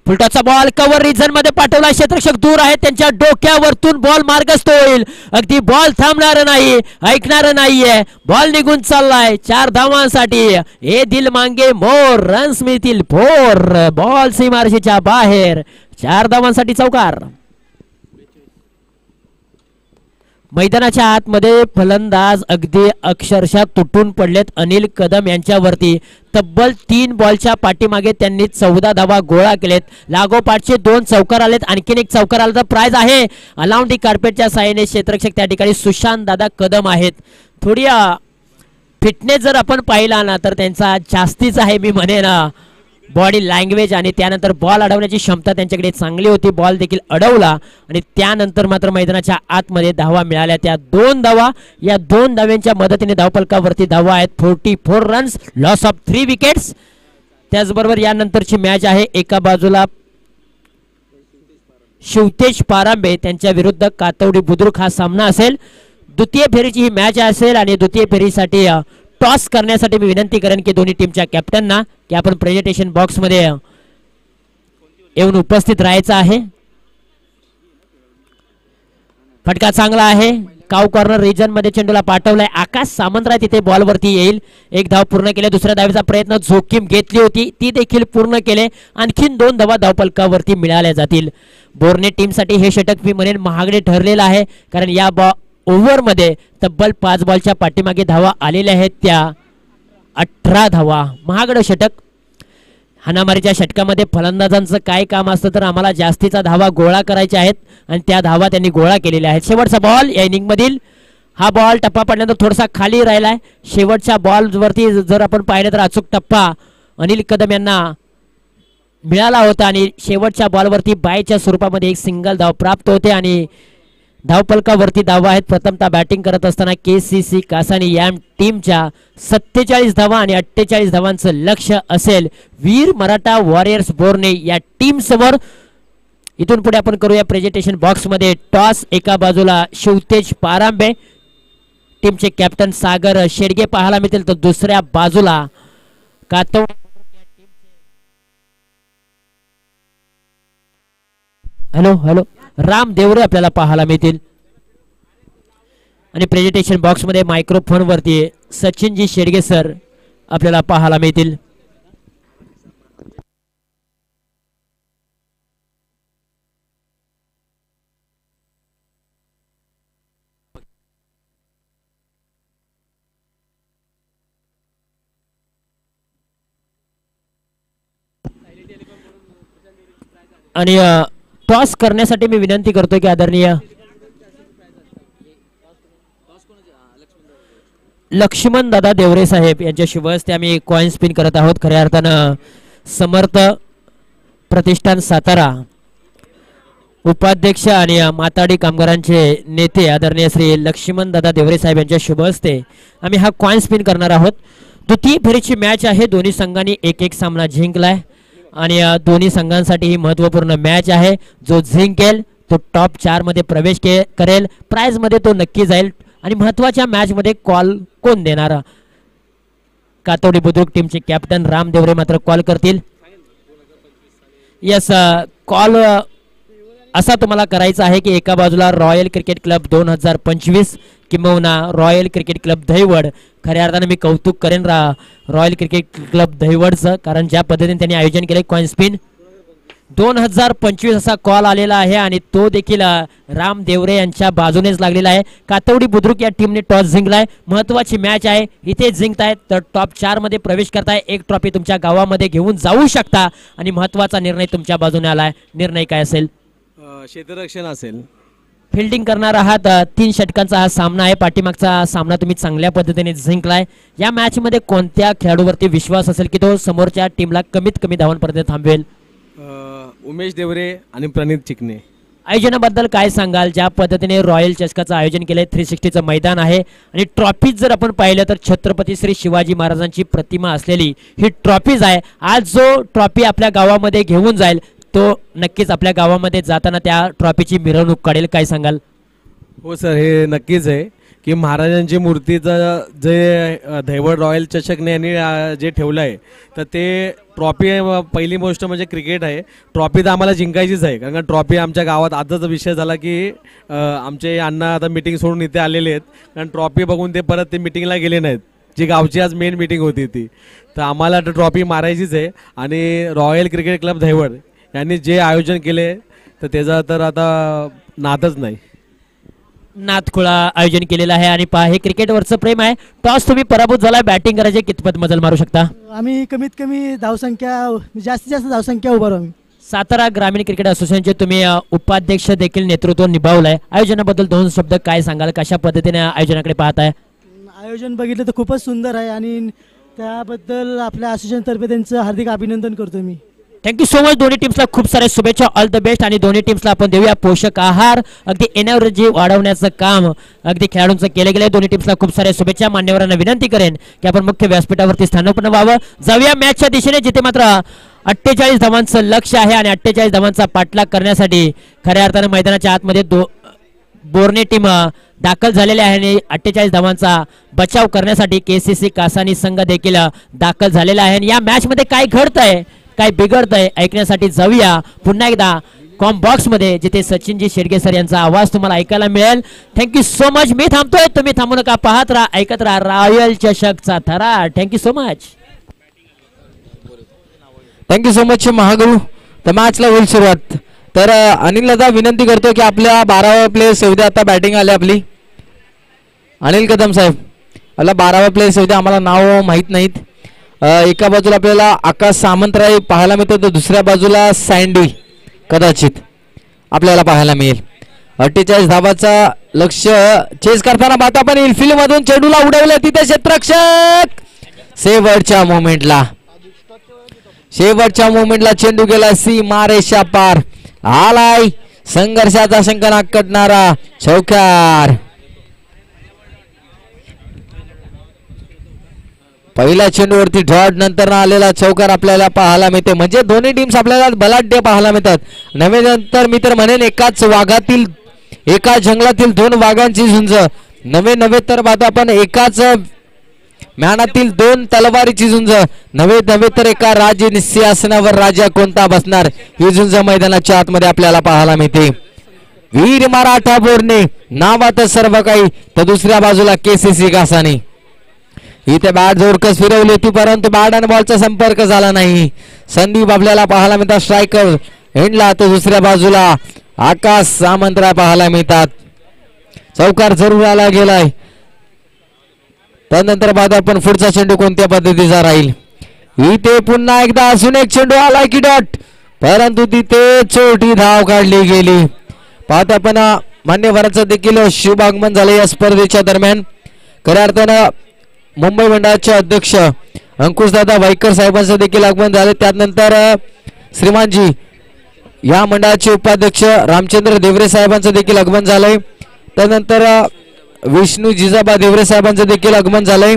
फुलटॉसचा बॉल कव्हर रिजन मध्ये पाठवला. क्षेत्ररक्षक दूर आहे, त्यांच्या डोक्यावरतून बॉल मार्गस्थ होईल. अगदी बॉल थांबणार नाही, ऐकणार नाहीये. बॉल निघून चाललाय 4 धावांसाठी. ए दिल मांगे मोर, रन्स मिळतील 4. बॉल सीमारेषेच्या बाहेर. 4 धावांसाठी चौकार. मैदानाच्या आतमध्ये फलंदाज अगदी अक्षरशः तुटून पडलेत अनिल कदम यांच्यावरती. तब्बल 3 बॉलच्या पाठीमागे त्यांनी 14 धावा गोळा केलेत. लागोपाठचे 2 चौकार आलेत. आणखीन एक चौकार आला तर प्राइज आहे. अलाउंड दी कार्पेटच्या साहाय्याने क्षेत्ररक्षक त्या ठिकाणी सुशांत दादा कदम आहेत. थोडी फिटनेस जर आपण पाहिला ना तर त्यांचा जास्तीच आहे मी म्हणेन. बॉडी लँग्वेज आणि त्यानंतर बॉल अडवण्याची क्षमता त्यांच्याकडे चांगली होती. बॉल देखील अडवला आणि त्यानंतर मात्र मैदानाच्या आतमध्ये धावा मिळाल्या. त्या 2 धावा, या 2 धाव्यांच्या मदतीने धावपलकावरती धावा आहेत 44 रन्स, लॉस ऑफ 3 विकेट्स. त्याचबरोबर यानंतरची मॅच आहे. एका बाजूला शिवतेज पारांबे त्यांच्या विरुद्ध कातवडी बुद्रुक हा सामना असेल. द्वितीय फेरीची ही मॅच असेल आणि द्वितीय फेरीसाठी टॉस करण्यासाठी मी विनंती करेन की दोन्ही टीमच्या कॅप्टनना की आपण प्रेझेंटेशन बॉक्स मध्ये येऊन उपस्थित राहायचं आहे. फटका चांगला आहे. काव कॉर्नर रिजन मध्ये चेंडूला पाठवलाय. आकाश सामंतराय तिथे बॉल वरती येईल. 1 धाव पूर्ण केले. दुसऱ्या धावेचा प्रयत्न जोखीम घेतली होती, ती देखील पूर्ण केले. आणखीन 2 धावा धावपलकावरती मिळाल्या जातील. बोर्ने टीम साठी हे षटक मी म्हणेन महागडे ठरलेलं आहे, कारण या ओव्हर मध्ये तब्बल 5 बॉलच्या पाठीमागे धावा आलेल्या आहेत त्या 18 धावा. महागडं षटक. हाणामारीच्या षटकामध्ये फलंदाजांचं काय काम असतं तर आम्हाला जास्तीचा धावा गोळा करायच्या आहेत आणि त्या धावा त्यांनी गोळा केलेल्या आहेत. शेवटचा बॉल या इनिंग मधील. हा बॉल टप्पा पडल्यानंतर थोडासा खाली राहिलाय. शेवटच्या बॉल वरती जर आपण पाहिलं तर अचूक टप्पा अनिल कदम यांना मिळाला होता आणि शेवटच्या बॉलवरती बायच्या स्वरूपामध्ये एक सिंगल धाव प्राप्त होते आणि धावपलकावरती धावा आहेत. प्रथमतः बॅटिंग करत असताना केसीसी कासानी या टीमच्या 47 धावा आणि 48 धावांचं लक्ष असेल वीर मराठा वॉरियर्स बोर्ने या टीम समोर. इथून पुढे आपण करूया प्रेझेंटेशन बॉक्स मध्ये टॉस. एका बाजूला शिवतेज पारांबे टीमचे कॅप्टन सागर शेडगे पाहायला मिळतील, तर दुसऱ्या बाजूला कातवडी हॅलो राम देवरे आपल्याला पाहायला मिळतील. आणि प्रेझेंटेशन बॉक्समध्ये मायक्रोफोनवरती सचिनजी शेडगे सर आपल्याला पाहायला मिळतील. आणि टॉस करण्यासाठी मी विनंती करतो की आदरणीय लक्ष्मण दादा देवरे साहेब यांच्या शुभ हस्ते आम्ही कॉइन स्पिन करत आहोत. खऱ्या अर्थानं समर्थ प्रतिष्ठान सातारा उपाध्यक्ष आणि माताडी कामगारांचे नेते आदरणीय श्री लक्ष्मण दादा देवरे साहेब यांच्या शुभ हस्ते आम्ही हा कॉइन स्पिन करणार आहोत. द्वितीय फेरीची मॅच आहे. दोन्ही संघांनी एक एक सामना जिंकलाय आणि दोन्ही संघांसाठी ही महत्त्वपूर्ण मॅच आहे. जो जिंकेल तो टॉप 4 मध्ये प्रवेश करेल. प्राइज मध्ये तो नक्की जाईल. आणि महत्त्वाच्या मॅच मध्ये कॉल कोण देणार? कातोडी बुद्रुक टीमचे कॅप्टन राम देवरे मात्र कॉल करतील. यस, कॉल असा तुम्हाला करायचा आहे की एका बाजूला रॉयल क्रिकेट क्लब 2025 किंबहुना रॉयल क्रिकेट क्लब दहिवड. खऱ्या अर्थाने मी कौतुक करेन रॉयल क्रिकेट क्लब दहिवडचं, कारण ज्या पद्धतीने त्यांनी आयोजन केले कॉइन स्पिन 2025 असा कॉल आलेला आहे आणि तो देखील राम देवरे यांच्या बाजूनेच लागलेला आहे. कातवडी बुद्रुक या टीमने टॉस जिंकलाय. महत्त्वाची मॅच आहे. इथे जिंकताय तर टॉप 4 मध्ये प्रवेश करताय. एक ट्रॉफी तुमच्या गावामध्ये घेऊन जाऊ शकता आणि महत्त्वाचा निर्णय तुमच्या बाजूने आलाय. निर्णय काय असेल? क्षेत्ररक्षण असेल. फिल्डिंग करणार आहात. 3 षटकांचा हा सामना आहे. पाठीमागचा सामना तुम्ही चांगल्या पद्धतीने जिंकलाय. या मॅच मध्ये कोणत्या खेळाडूवरती विश्वास असेल की तो समोरच्या टीमला कमीत कमी धावांपर्यंत थांबवेल? उमेश देवरे आणि प्रणित चिकणे. आयोजनाबद्दल काय सांगाल? ज्या पद्धतीने रॉयल चषकाचं आयोजन केलंय, 360चं मैदान आहे आणि ट्रॉफीज जर आपण पाहिलं तर छत्रपती श्री शिवाजी महाराजांची प्रतिमा असलेली ही ट्रॉफीज आहे. आज जो ट्रॉफी आपल्या गावामध्ये घेऊन जाईल तो नक्कीच आपल्या गावामध्ये जाताना त्या ट्रॉफीची मिरवणूक काढेल. काय सांगाल? हो सर, हे नक्कीच आहे की महाराजांची मूर्तीचं जे दहिवड रॉयल चषकने यांनी जे ठेवलं आहे तर ते ट्रॉफी पहिली गोष्ट म्हणजे क्रिकेट आहे. ट्रॉफी तर आम्हाला जिंकायचीच आहे, कारण का ट्रॉफी आमच्या गावात आजच विषय झाला की आमचे अण्णा आता मिटिंग सोडून इथे आलेले आहेत, कारण ट्रॉफी बघून ते परत ते मिटिंगला गेले नाहीत, जी गावची आज मेन मिटिंग होती ती. तर आम्हाला तर ट्रॉफी मारायचीच आहे आणि रॉयल क्रिकेट क्लब दहिवड यांनी जे आयोजन केले तर त्याचा तर आता नादच नाही. नाथखुळा आयोजन केलेलं आहे आणि पहा हे क्रिकेटवरचं प्रेम आहे. टॉस तुम्ही पराभूत झाला, बॅटिंग करायचे कितपत मजल मारू शकता? आम्ही कमीत कमी धावसंख्या जास्तीत जास्त धावसंख्या उभारू आम्ही. सातारा ग्रामीण क्रिकेट असोसिएशनचे तुम्ही उपाध्यक्ष देखील नेतृत्व निभावलंय. आयोजनाबद्दल 2 शब्द काय सांगाल? कशा पद्धतीने आयोजनाकडे पाहताय? आयोजन बघितलं तर खूपच सुंदर आहे आणि त्याबद्दल आपल्या असोसिएशनतर्फे त्यांचं हार्दिक अभिनंदन करतो मी. Thank you so much. दोन्ही टीम्सला खूप साऱ्या शुभेच्छा. All the best. आणि दोन्ही टीम्सला आपण देऊया पोषक आहार. अगदी एनर्जी वाढवण्याचं काम अगदी खेळाडूंचं केलं गेलं. दोन्ही टीम्सला खूप साऱ्या शुभेच्छा. मान्यवरांना विनंती करेन की आपण मुख्य व्यासपीठावरती स्थानापन्न व्हावं. जाऊया मॅचच्या दिशेने, जिथे मात्र 48 धावांचं लक्ष आहे आणि 48 धावांचा पाठलाग करण्यासाठी खऱ्या अर्थानं मैदानाच्या आतमध्ये बोर्ने टीम दाखल झालेले आहे आणि 48 धावांचा बचाव करण्यासाठी केसीसी कासानी संघ देखील दाखल झालेला आहे. आणि या मॅच मध्ये काय घडतंय, काय बिघडतंय ऐकण्यासाठी जाऊया पुन्हा एकदा कॉम बॉक्स मध्ये, जिथे सचिनजी शेडगे सर यांचा आवाज तुम्हाला ऐकायला मिळेल. Thank you so much. मी थांबतोय, तुम्ही थांबू नका. पाहत राहा, ऐकत राहा रॉयल चषकचा थरार. Thank you so much. Thank you so much Mahaguru. तर मॅचला होईल सुरुवात. तर अनिल दादा विनंती करतो की आपल्या 12वा प्लेयर्स येऊ द्या. आता बॅटिंग आली आपली. अनिल कदम साहेब, आपला 12वा प्लेयर्स येऊ द्या. आम्हाला नाव माहीत नाहीत. एका बाजूला आपल्याला आकाश सामंतराय पाहायला मिळतो, तर दुसऱ्या बाजूला सँडी कदाचित आपल्याला पाहायला मिळेल. 48 धावाचा लक्ष चेस करताना बाता पण इनफिल्ड मधून चेंडूला उडवलं. तिथे क्षेत्ररक्षक शेवटच्या मोमेंटला चेंडू गेला सीमारेषा पार. आलाय संघर्षाचा शंका कटणारा चौकार. पहिल्या चेंडूवरती डॉट नंतर आलेला चौकार आपल्याला पाहायला मिळते. म्हणजे दोन्ही टीम्स आपल्याला बलाढ्य पाहायला मिळतात. नव्हे नंतर मी तर म्हणेन एका जंगलातील 2 वाघांची झुंज. नव्हे तर बाता पण एकाच म्यानातील 2 तलवारीची झुंज. नव्हे तर एका राजे सिंहासनावर राजा कोणता बसणार, ही झुंज मैदानाच्या आतमध्ये आपल्याला पाहायला मिळते. वीर मराठा बोरणे नावात सर्व काही, तर दुसऱ्या बाजूला केसीसी कासाने. इथे बॅट जोरकस फिरवली होती परंतु बॅट आणि बॉलचा संपर्क झाला नाही. संदीप आपल्याला पाहायला मिळतात स्ट्रायकर एंडला, तर दुसऱ्या बाजूला आकाश सामंतराय पाहायला मिळतात. चौकार जरूर आला गेलाय. त्यानंतर बाद आपण पुढचा चेंडू कोणत्या पद्धतीचा राहील. इथे पुन्हा एकदा अजून एक चेंडू आलाय की डॉट, परंतु तिथे छोटी धाव काढली गेली. पाहतो आपण मान्यवरांचं देखील शुभ आगमन झालं या स्पर्धेच्या दरम्यान. खऱ्या अर्थानं मुंबई मंडळाचे अध्यक्ष अंकुशदादा वाईकर साहेबांचं देखील आगमन झालं. त्यानंतर श्रीमानजी या मंडळाचे उपाध्यक्ष रामचंद्र देवरे साहेबांचं देखील आगमन झालंय. त्यानंतर विष्णू जिजाबा देवरे साहेबांचं देखील आगमन झालंय.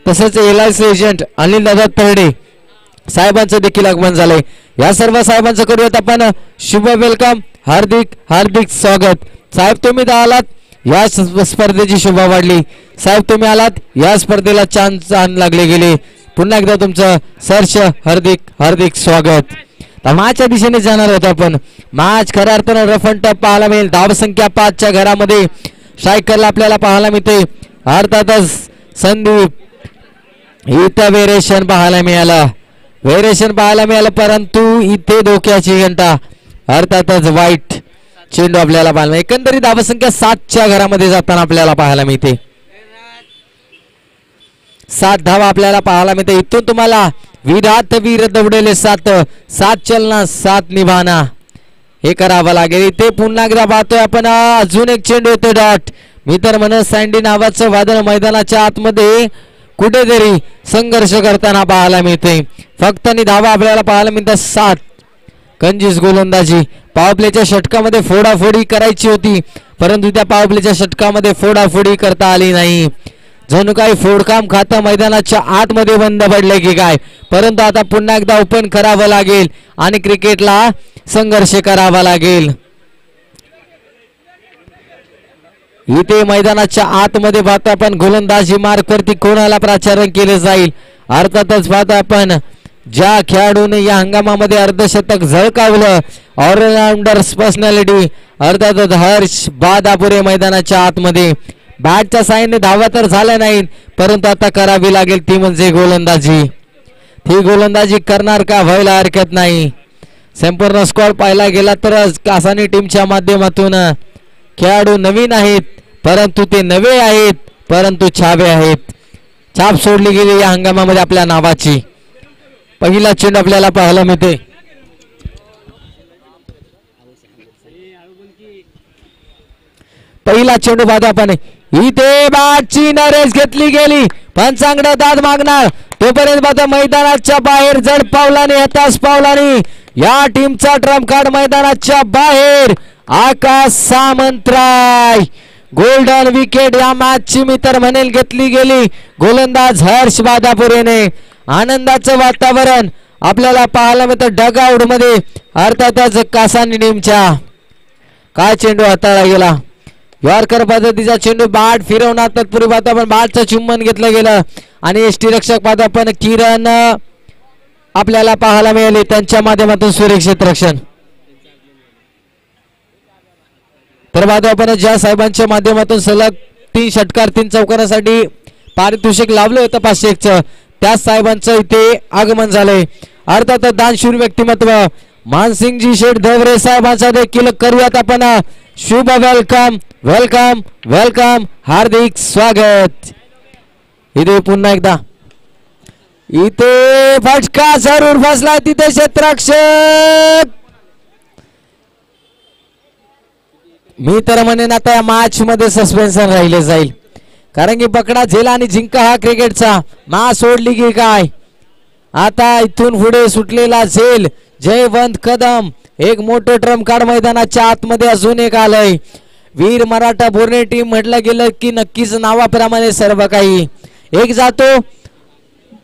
तसेच LIC एजंट अनिल दादा तरडे साहेबांचं देखील आगमन झालंय. या सर्व साहेबांचं करूयात आपण शुभ वेलकम, हार्दिक हार्दिक स्वागत. साहेब तुम्ही आलात, या स्पर्धेची शोभा वाढली. साहेब तुम्ही आलात, या स्पर्धेला चांद लागले गेले. पुन्हा एकदा तुमचं सहर्ष हार्दिक हार्दिक स्वागत. मॅचच्या दिशेने जाणार होतो आपण. मॅच खऱ्या अर्थानं रफ अँड टफ पाहायला मिळेल. धावसंख्या 5च्या घरामध्ये स्ट्रायकरला आपल्याला पाहायला मिळते. अर्थातच संदीप इथं व्हेरिएशन पाहायला मिळालं, परंतु इथे धोक्याची घंटा, अर्थातच वाईट चेंडू आपल्याला पाहायला. एकंदरीत धावसंख्या 7च्या घरामध्ये जाताना आपल्याला पाहायला मिळते. 7 धावा आपल्याला पाहायला मिळते. इथून तुम्हाला विराट वीर दौडले 7 चलना 7 निभाना हे करावं लागेल. इथे पुन्हा एकदा पाहतोय आपण अजून एक चेंडू येतो डॉट. मी तर म्हणत सँडी नावाचं वादळ मैदानाच्या आतमध्ये कुठेतरी संघर्ष करताना पाहायला मिळते. फक्त धावा आपल्याला पाहायला मिळतात 7. कंजीस गोलंदाजी. पॉवर प्लेच्या षटकामध्ये फोडाफोडी करायची होती, परंतु त्या पॉवर प्लेच्या षटकामध्ये फोडाफोडी करता आली नाही. जणू काही फोडकाम खातं मैदानाच्या आतमध्ये बंद पडले की काय. परंतु आता पुन्हा एकदा ओपन करावं लागेल आणि क्रिकेटला संघर्ष करावा लागेल. इथे मैदानाच्या आतमध्ये पाहतो आपण गोलंदाजी मार्कवरती कोणाला प्राचारण केले जाईल. अर्थातच पाहतो आपण ज्या खेळाडूने या हंगामामध्ये अर्धशतक झळकावलं, ऑलराऊंडर्स पर्सनॅलिटी अर्थातच हर्ष बादापुरे मैदानाच्या आतमध्ये. बॅटच्या साहाय्याने धावा तर झाल्या नाही, परंतु आता करावी लागेल ती म्हणजे गोलंदाजी. ती गोलंदाजी करणार का व्हायला हरकत नाही. संपूर्ण स्क्वॉड पाहायला गेला तर कासानी टीमच्या माध्यमातून खेळाडू नवीन आहेत, परंतु ते नवे आहेत, परंतु छावे आहेत. छाप सोडली गेली या हंगामामध्ये आपल्या नावाची. पहिला चेंडू आपल्याला पाहायला मिळते. पहिला चेंडू पाहतो आपण. इथे बॅटची नरेस घेतली गेली, पंचांगडा दाद मागणार तोपर्यंत पाहतो मैदानाच्या बाहेर जड पावलाने हताश पावलाने या टीमचा ट्रम्प कार्ड मैदानाच्या बाहेर. आकाश सामंतराय गोल्डन विकेट या मॅचची मी तर म्हणेल घेतली गेली. गोलंदाज हर्ष बादापुरेने. आनंदाचं वातावरण आपल्याला पाहायला मिळतं डगआउट मध्ये. अर्थातच कासानी टीमच्या. काय चेंडू हाताळला गेला, यॉर्कर पद्धतीचा चेंडू. बॅट फिरवणार तत्पूर्वी पाहतो आपण बॅटचं चुंबन घेतलं गेलं आणि यष्टीरक्षक पाहतो आपण किरण आपल्याला पाहायला मिळाले, त्यांच्या माध्यमातून सुरक्षित रक्षण. तर पाहतो आपण ज्या साहेबांच्या माध्यमातून सलग 3 षटकार 3 चौकारासाठी पारितोषिक लावलं होतं 501चं, त्याच साहेबांचं इथे आगमन झालंय. अर्थात दानशूर व्यक्तिमत्व मानसिंगजी शेठ धवरे साहेबांचा देखील करूयात आपण शुभ वेलकम वेलकम वेलकम, हार्दिक स्वागत. इथे पुन्हा एकदा इथे फटका जरूर बसला, तिथे क्षेत्ररक्षक. मी तर म्हणेन आता या मॅच मध्ये सस्पेन्शन राहिले जाईल, कारण की पकडा झेला आणि जिंका हा क्रिकेटचा मा सोडली की काय. आता इथून पुढे सुटलेला झेल जयवंत कदम. एक मोठं ट्रम्प कार्ड मैदानाच्या आतमध्ये अजून एक आलंय. वीर मराठा बोरणे टीम म्हटलं गेलं की नक्कीच नावाप्रमाणे सर्व काही. एक जातो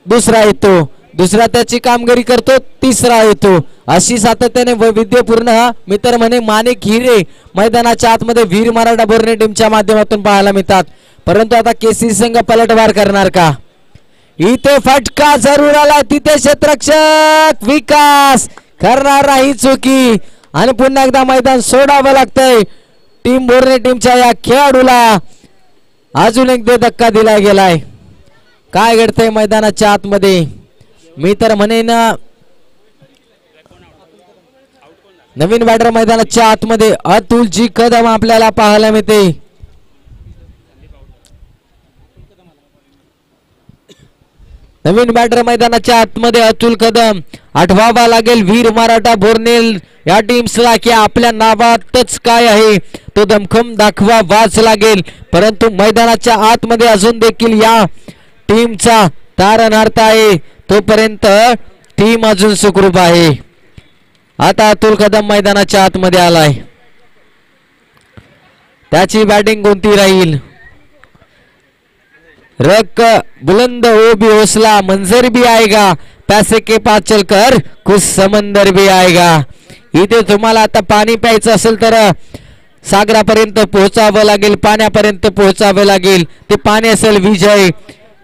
दुसरा येतो, दुसरा त्याची कामगिरी करतो, तिसरा येतो, अशी सातत्याने वैविध्यपूर्ण मी तर म्हणे माणिक हिरे मैदानाच्या आतमध्ये वीर मराठा बोरणे टीमच्या माध्यमातून पाहायला मिळतात. परंतु आता केसी संघ पलटवार करणार का. इथे फटका जरूर आला, तिथे क्षेत्ररक्षक विकास करणार नाही चुकी आणि पुन्हा एकदा मैदान सोडावं लागतंय. टीम बोर्ने टीमच्या या खेळाडूला अजून एक धक्का दिला गेलाय. काय घडतंय मैदानाच्या आतमध्ये? मी तर म्हणेन नवीन बॅटर मैदानाच्या आतमध्ये अतुलजी कदम आपल्याला पाहायला मिळते. नवीन बॅटर मैदानाच्या आतमध्ये अतुल कदम. आठवावा लागेल वीर मराठा बोर्नेल या टीम्सला की आपल्या नावातच काय आहे तो दमखम दाखवा वाच लागेल. परंतु मैदानाच्या आतमध्ये अजून देखील या टीमचा तारणार्थ आहे. तोपर्यंत टीम अजून सुखरूप आहे. आता अतुल कदम मैदानाच्या आतमध्ये आलाय. त्याची बॅटिंग कोणती राहील? रक बुलंद हो भी हौसला मंजर भी आएगा पैसे के पास चलकर कुछ समंदर भी आएगा. इथे तुम्हाला आता पाणी प्यायचं असेल तर सागरापर्यंत पोहोचावं लागेल, पाण्यापर्यंत पोहोचावं लागेल. ते पाणी असेल विजय.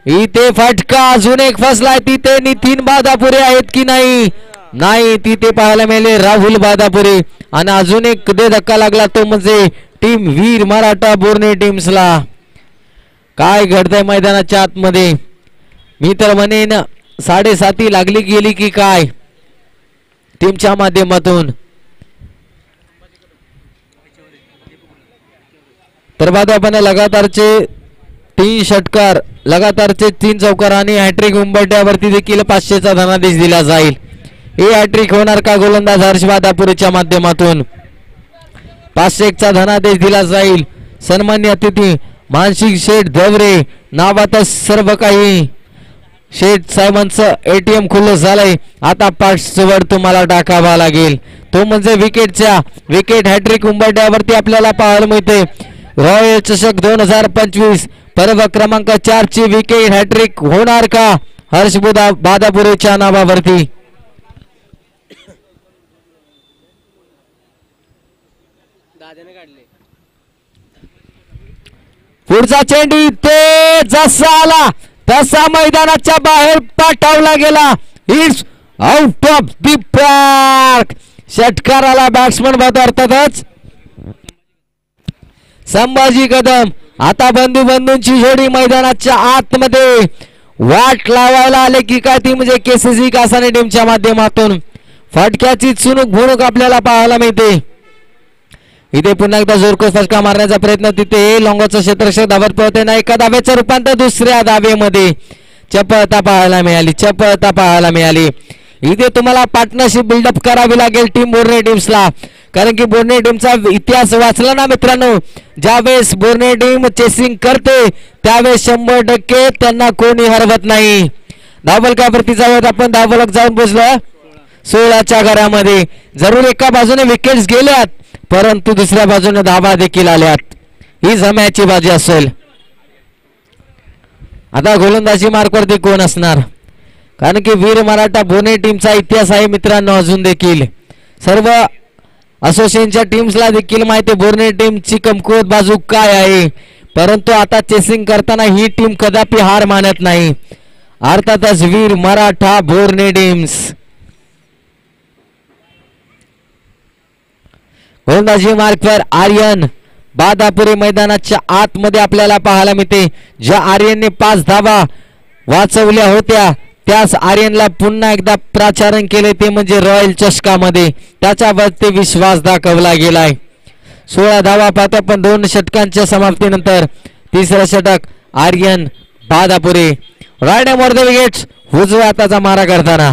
इथे फटका अजून एक फसलाय. तिथे नितीन बादापुरे आहेत की नाही? नाही, तिथे पाहायला मिळाले राहुल बादापुरे. आणि अजून एक धक्का लागला तो म्हणजे टीम वीर मराठा बोर्ने टीम्सला. काय घडतंय मैदानाच्या आतमध्ये? मी तर म्हणेन 7:30 लागली गेली की काय टीमच्या माध्यमातून. तर बाद आपण लगातारचे 3 षटकार, लगातारचे 3 चौकार आणि हॅट्रिक उंबरठ्यावरती देखील 500चा धनादेश दिला जाईल. हे हॅट्रिक होणार का गोलंदाज हर्ष बादापुरेच्या माध्यमातून? 501चा धनादेश दिला जाईल. सन्मान्य अतिथी मानसिक शेठ धवरे नावातच सर्व काही. शेठ साहेबांचं ATM खुलं झालंय. आता पासवर्ड तुम्हाला टाकावा लागेल. तो म्हणजे विकेट हॅट्रिक उंबरठ्यावरती आपल्याला पाहायला मिळते. रॉयल चषक 2025 पर्व क्रमांक 4 ची विकेट हॅट्रिक होणार का हर्ष बादापुरेच्या नावावरती? पुढचा चेंडू इथे जसा आला तसा मैदानाच्या बाहेर पाठवला गेला. It's out of the park. षटकाराला बॅट्समन बाद अर्थातच संभाजी कदम. आता बंधूंची जोडी मैदानाच्या आतमध्ये वाट लावायला आले की काय ती म्हणजे केसीसी कासाने टीमच्या माध्यमातून फटक्याची चुणूक भुणूक आपल्याला पाहायला मिळते. इथे पुन्हा एकदा जोरकोस फटका मारण्याचा प्रयत्न. तिथे लॉंगोचं क्षेत्ररक्षक धावत पळते ना. एका धावेचं रूपांतर दुसऱ्या धावेमध्ये चपळता पाहायला मिळाली. इथे तुम्हाला पार्टनरशिप बिल्डअप करावी लागेल टीम बोर्ने टीम्सला. कारण की बोर्ने टीमचा इतिहास वाचला ना मित्रांनो, ज्यावेळेस बोर्ने टीम चेसिंग करते त्यावेळेस 100% त्यांना कोणी हरवत नाही. धावलकावरती जाऊन आपण धावलक जाऊन पोहोचलो 16च्या घरामध्ये. जरूर एका बाजूने विकेट्स गेल्यात परंतु दुसऱ्या बाजूने धावा देखील आल्यात. ही जम्याची बाजी असेल. आता गोलंदाजी मार्कवरती कोण असणार? कारण की वीर मराठा बोर्ने टीमचा इतिहास आहे मित्रांनो. अजून देखील सर्व असोसिएशनच्या टीम्सला देखील माहिती बोर्ने टीमची कमकुवत बाजू काय आहे. परंतु आता चेसिंग करताना ही टीम कदापि हार मानत नाही. अर्थातच वीर मराठा बोर्ने टीम्स. गोलंदाजी मार्कवर आर्यन बादापुरे मैदानाच्या आतमध्ये आपल्याला पाहायला मिळते. ज्या आर्यनने 5 धावा वाचवल्या होत्या त्याच आर्यनला पुन्हा एकदा प्राचारण केले ते म्हणजे रॉयल चषकामध्ये. त्याच्यावरती विश्वास दाखवला गेलाय. 16 धावा पाहतो पण 2 षटकांच्या समाप्तीनंतर तिसरं षटक Aryan Badapure. Right more the wickets. उजव्या हाताचा मारा करताना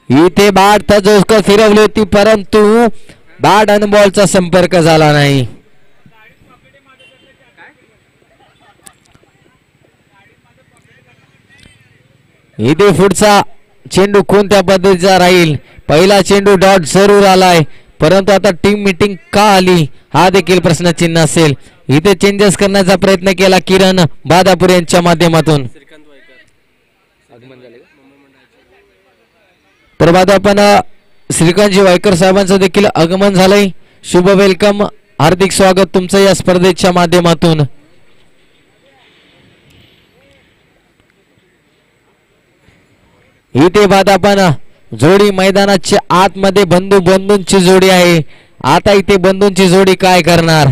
इथे बॅट जोरकर फिरवली होती परंतु बॅट आणि बॉलचा संपर्क झाला नाही. इथे पुढचा चेंडू कोणत्या पद्धतीचा राहील? पहिला चेंडू डॉट जरूर आलाय परंतु आता टीम मीटिंग का आली हा देखील प्रश्नचिन्ह असेल. इथे चेंजेस करण्याचा प्रयत्न केला किरण बादापुरे यांच्या माध्यमातून. तर बाद आपण श्रीकांतजी वायकर साहेबांचं देखील आगमन झालंय. शुभ वेलकम, हार्दिक स्वागत तुमचं या स्पर्धेच्या माध्यमातून. इथे बाद आपण जोडी मैदानाच्या आतमध्ये बंधूंची जोडी आहे. आता इथे बंधूंची जोडी काय करणार.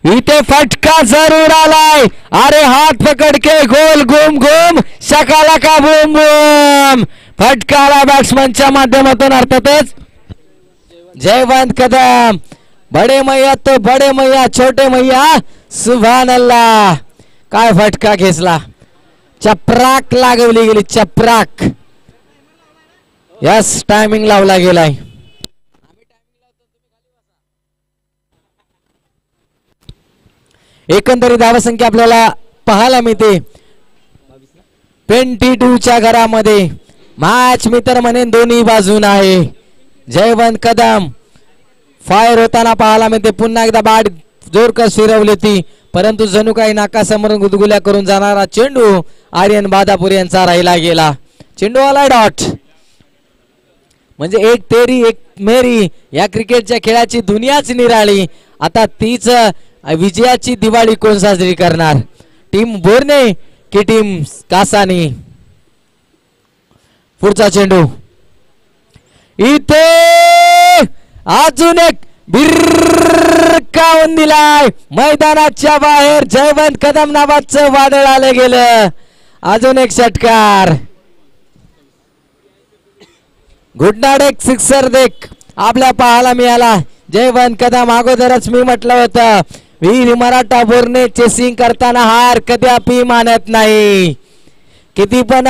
इथे फटका जरूर आलाय. अरे हात पकड के गोल घूम घूम शकाला का बूम बूम. फटका आला बॅट्समनच्या माध्यमातून. अर्थातच जयवंत कदम. बडे मैया तो बडे मैया छोटे मैया सुभान अल्लाह. काय फटका खेचला. चपराक लागवली गेली चपराक. यस टायमिंग लावला गेलाय. एकंदरीत धावसंख्या आपल्याला पाहायला मिळते 22च्या घरामध्ये. मॅच मी तर म्हणेन दोन्ही बाजून आहे. जयवंत कदम फायर होताना पाहायला मिळते. पुन्हा एकदा बॅट जोरकस फिरवली होती परंतु जणू काही नाकासमोर गुदगुल्या करून जाणारा चेंडू आर्यन बादापूर यांचा राहिला गेला. चेंडू आला डॉट. म्हणजे एक तेरी एक मेरी या क्रिकेटच्या खेळाची दुनियाच निराळी. आता तीच विजयाची दिवाळी कोण साजरी करणार. टीम बोरणे की टीम कासानी. पुढचा चेंडू इथे अजून एक बिरकावून दिलाय. मैदानाच्या बाहेर जयवंत कदम नावाचं वादळ आलं गेलं. अजून एक षटकार. गुडनाड एक सिक्सर देख आपल्या पाहायला मिळाला. जयवंत कदम अगोदरच मी म्हटलं होतं वीर मराठा बोरणे चेसिंग करताना हार कदापि मानत नाही. किती पण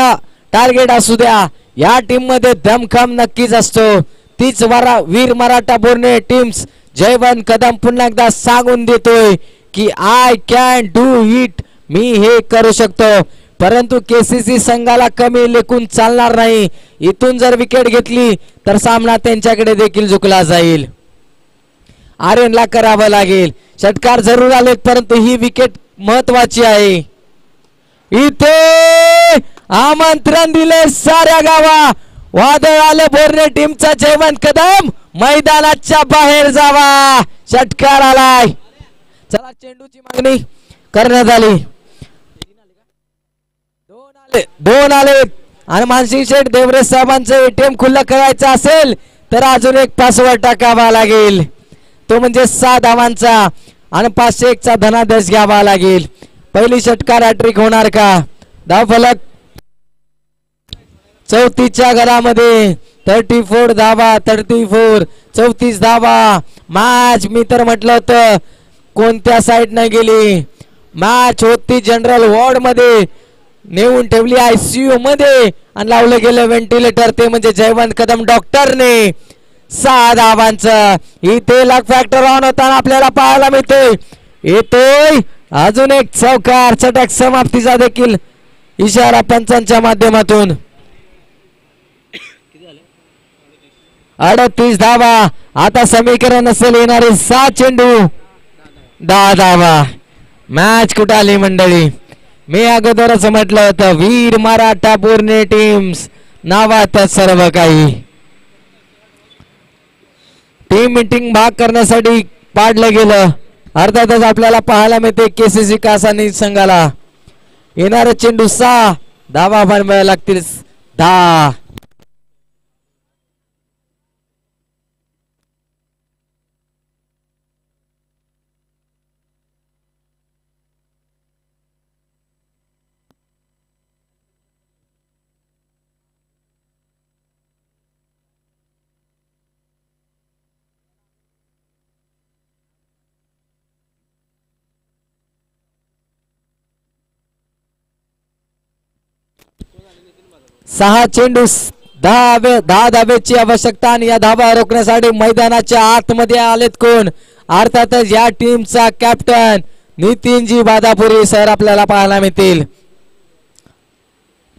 टार्गेट असू द्या या टीम मध्ये दमखम नक्कीच असतो. तीच वीर मराठा बोरणे टीम्स जयवंत कदम पुन्हा एकदा सांगून देतोय की आय कॅन डू इट. मी हे करू शकतो. परंतु केसीसी संघाला कमी लेखून चालणार नाही. इथून जर विकेट घेतली तर सामना त्यांच्याकडे देखील झुकला जाईल. आर्यनला करावं लागेल. षटकार जरूर आले परंतु ही विकेट महत्वाची आहे. इथे आमंत्रण दिले साऱ्या गावा. वादळ आले बोरणे टीमचा. जयवंत कदम मैदानाच्या बाहेर जावा. षटकार आलाय. चला चेंडूची मागणी करण्यात आली. दोन आले आणि मानसिंग शेठ देवरे साहेबांचं एटीएम खुल्लं करायचं असेल तर अजून एक पासवर्ड टाकावा लागेल. तो म्हणजे 6 धावांचा आणि 501चा धनादेश घ्यावा लागेल. पहिली षटकार हॅट्रिक होणार का. धावफलक 34च्या घरामध्ये 34 धावा. 34 धावा. मॅच मी तर म्हटलं होतं कोणत्या साईड न गेली. मॅच होती जनरल वॉर्ड मध्ये नेऊन ठेवली ICU मध्ये आणि लावलं गेलं व्हेंटिलेटर. ते म्हणजे जयवंत कदम डॉक्टरने. 6 धावांचं. इथे लक फॅक्टर ऑन होताना आपल्याला पाहायला मिळतोय. येतोय अजून एक चौकार. चटक समाप्तीचा देखील इशारा पंचांच्या माध्यमातून. 38 धावा. आता समीकरण असेल येणारे 6 चेंडू 10 धावा. मॅच कुठे आली मंडळी. मी अगोदरच म्हटलं होतं वीर मराठा बोरणे टीम्स नावात सर्व काही. टीम मीटिंग भाग करण्यासाठी पाडलं गेलं. अर्थातच आपल्याला पाहायला मिळते केसीसी कासानी संघाला येणारे चेंडू 6 धावा बनवायला लागतील. 10. सहा चेंडू 10 धावेची आवश्यकता आणि या धावा रोखण्यासाठी मैदानाच्या आतमध्ये आलेत कोण. अर्थातच या टीमचा कॅप्टन नितीनजी बादापुरी सर आपल्याला पाहायला मिळतील.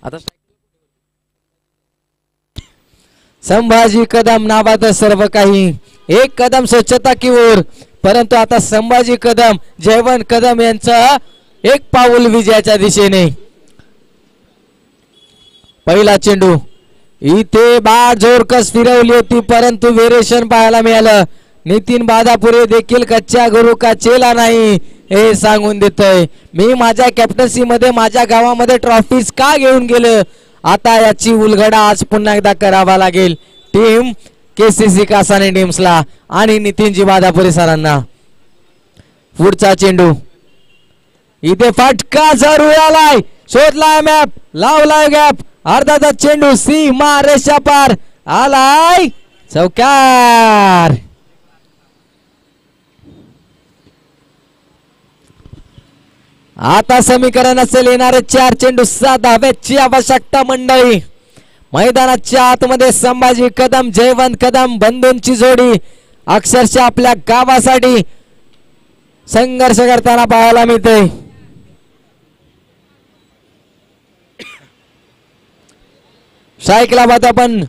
आता संभाजी कदम नावात सर्व काही. एक कदम स्वच्छता की ओर. परंतु आता संभाजी कदम जयवंत कदम यांचं एक पाऊल विजयाच्या दिशेने. पहिला चेंडू इथे बॅट जोरकस फिरवली होती परंतु व्हेरिएशन पाहायला मिळालं. नितीन बादापुरे देखील कच्च्या गुरु का चेला नाही हे सांगून देतोय. मी माझ्या कॅप्टन्सी मध्ये माझ्या गावामध्ये ट्रॉफीज का घेऊन गेलो आता याची उलगडा आज पुन्हा एकदा करावा लागेल टीम केसीसी कासाने टीम्सला आणि नितीनजी बादापुरे सरांना. पुढचा चेंडू इथे फटका जरूर आलाय, शोधलाय मॅप, लावलाय गॅप, अर्धाचा चेंडू सीमा रेषा पार आलाय, चौकार. आता समीकरण असेल येणारे 4 चेंडू 7 धाव्याची आवश्यकता मंडळी. मैदानाच्या आतमध्ये संभाजी कदम जयवंत कदम बंधूंची जोडी अक्षरशः आपल्या गावासाठी संघर्ष करताना पाहायला मिळते. शाईकला बात आपण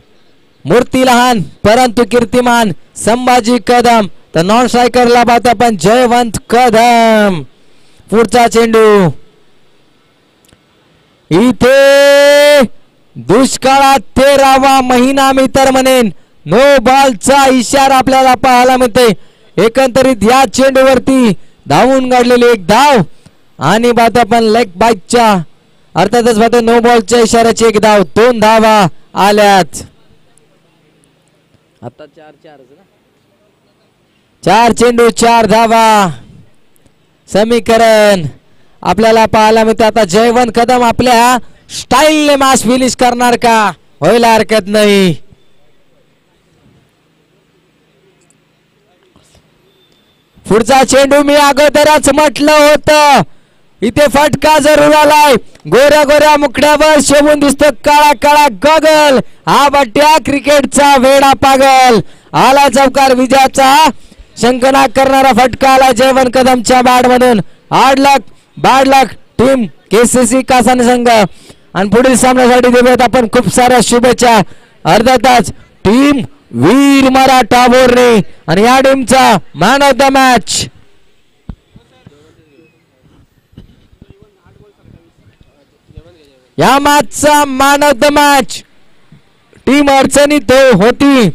मूर्ती लहान परंतु कीर्तिमान संभाजी कदम, तर नॉन स्ट्रायकरला बात आपण जयवंत कदम. पुढचा चेंडू इथे दुष्काळात 13वा महिना मी तर म्हणेन नो बॉलचा इशारा आपल्याला पाहायला मिळते. एकंदरीत या चेंडूवरती धावून काढलेली एक धाव आणि बात आपण लेग बाईकच्या अर्थातच बात नो बॉलच्या इशाऱ्याची एक धाव, 2 धावा आल्यात. आता 4 चेंडू 4 धावा. समीकरण आपल्याला पाहायला मिळते. आता जयवंत कदम आपल्या स्टाईलने मॅच फिनिश करणार का, व्हायला हरकत नाही. पुढचा चेंडू मी अगोदरच म्हटलं होतं इथे फटका जरूर आलाय. गोऱ्या गोऱ्या मुकड्यावर शोभून दिसतो काळा काळा गॉगल, हा बट्ट्या क्रिकेटचा वेडा पागल. आला चौकार, विजयाचा शंकनाक करणारा फटका आला जयवंत कदमच्या बॅट मधून. हार्ड लक बॅड लक टीम केसीसी कासाने संघ. आणि पुढील सामन्यासाठी देऊयात आपण खूप साऱ्या शुभेच्छा. अर्धा तास टीम वीर मराठा बोर्णे आणि या टीमचा मॅन ऑफ द मॅच या मॅचचा man of the match team अडचणीत होती